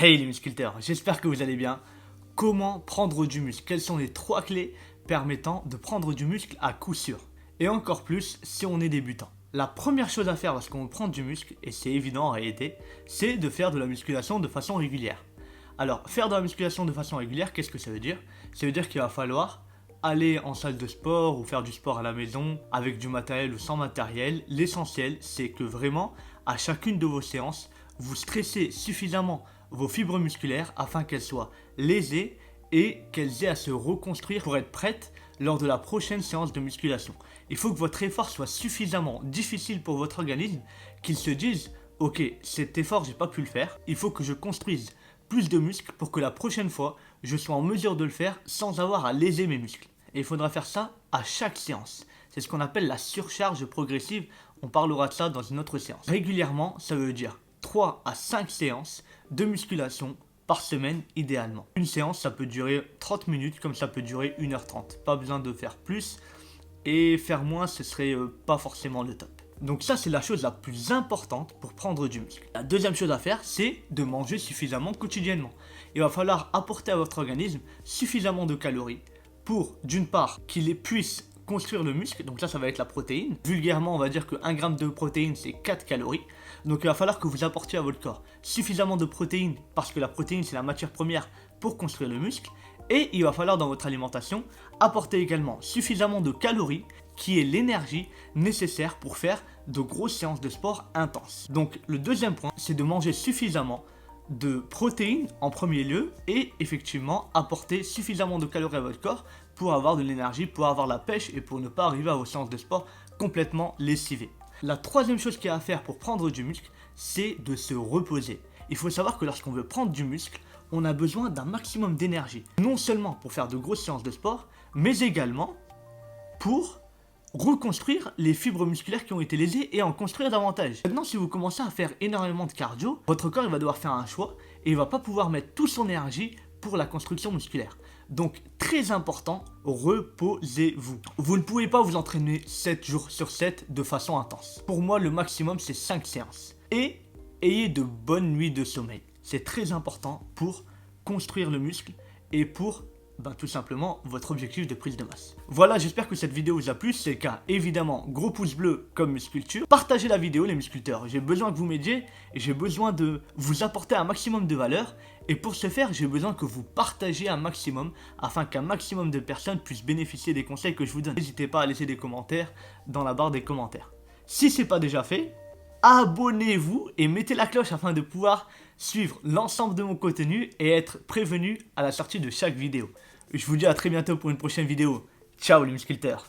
Hey les musculteurs, j'espère que vous allez bien. Comment prendre du muscle? Quelles sont les 3 clés permettant de prendre du muscle à coup sûr? Et encore plus si on est débutant. La première chose à faire lorsqu'on veut prendre du muscle, et c'est évident en réalité, c'est de faire de la musculation de façon régulière. Alors, faire de la musculation de façon régulière, qu'est-ce que ça veut dire? Ça veut dire qu'il va falloir aller en salle de sport ou faire du sport à la maison avec du matériel ou sans matériel. L'essentiel, c'est que vraiment, à chacune de vos séances, vous stressez suffisamment vos fibres musculaires afin qu'elles soient lésées et qu'elles aient à se reconstruire pour être prêtes lors de la prochaine séance de musculation. Il faut que votre effort soit suffisamment difficile pour votre organisme qu'il se dise « Ok, cet effort, j'ai pas pu le faire, il faut que je construise plus de muscles pour que la prochaine fois, je sois en mesure de le faire sans avoir à léser mes muscles. » Et il faudra faire ça à chaque séance. C'est ce qu'on appelle la surcharge progressive. On parlera de ça dans une autre séance. Régulièrement, ça veut dire 3 à 5 séances de musculation par semaine idéalement. Une séance, ça peut durer 30 minutes comme ça peut durer 1h30. Pas besoin de faire plus et faire moins, ce serait pas forcément le top. Donc ça, c'est la chose la plus importante pour prendre du muscle. La deuxième chose à faire, c'est de manger suffisamment quotidiennement. Il va falloir apporter à votre organisme suffisamment de calories pour, d'une part, qu'il puisse construire le muscle, donc ça va être la protéine. Vulgairement, on va dire que 1 gramme de protéine, c'est 4 calories. Donc il va falloir que vous apportiez à votre corps suffisamment de protéines, parce que la protéine, c'est la matière première pour construire le muscle. Et il va falloir dans votre alimentation apporter également suffisamment de calories, qui est l'énergie nécessaire pour faire de grosses séances de sport intenses. Donc le deuxième point, c'est de manger suffisamment de protéines en premier lieu et effectivement apporter suffisamment de calories à votre corps pour avoir de l'énergie, pour avoir la pêche et pour ne pas arriver à vos séances de sport complètement lessivées. La troisième chose qu'il y a à faire pour prendre du muscle, c'est de se reposer. Il faut savoir que lorsqu'on veut prendre du muscle, on a besoin d'un maximum d'énergie. Non seulement pour faire de grosses séances de sport, mais également pour reconstruire les fibres musculaires qui ont été lésées et en construire davantage. Maintenant, si vous commencez à faire énormément de cardio, votre corps il va devoir faire un choix et il va pas pouvoir mettre toute son énergie pour la construction musculaire. Donc, très important, reposez-vous. Vous ne pouvez pas vous entraîner 7 jours sur 7 de façon intense. Pour moi, le maximum, c'est 5 séances. Et ayez de bonnes nuits de sommeil. C'est très important pour construire le muscle et pour tout simplement votre objectif de prise de masse. Voilà, j'espère que cette vidéo vous a plu. Si c'est le cas, évidemment, gros pouce bleu comme Musculture. Partagez la vidéo les musculteurs. J'ai besoin que vous m'aidiez et j'ai besoin de vous apporter un maximum de valeur. Et pour ce faire, j'ai besoin que vous partagiez un maximum afin qu'un maximum de personnes puissent bénéficier des conseils que je vous donne. N'hésitez pas à laisser des commentaires dans la barre des commentaires. Si ce n'est pas déjà fait, abonnez-vous et mettez la cloche afin de pouvoir suivre l'ensemble de mon contenu et être prévenu à la sortie de chaque vidéo. Je vous dis à très bientôt pour une prochaine vidéo. Ciao les musculteurs.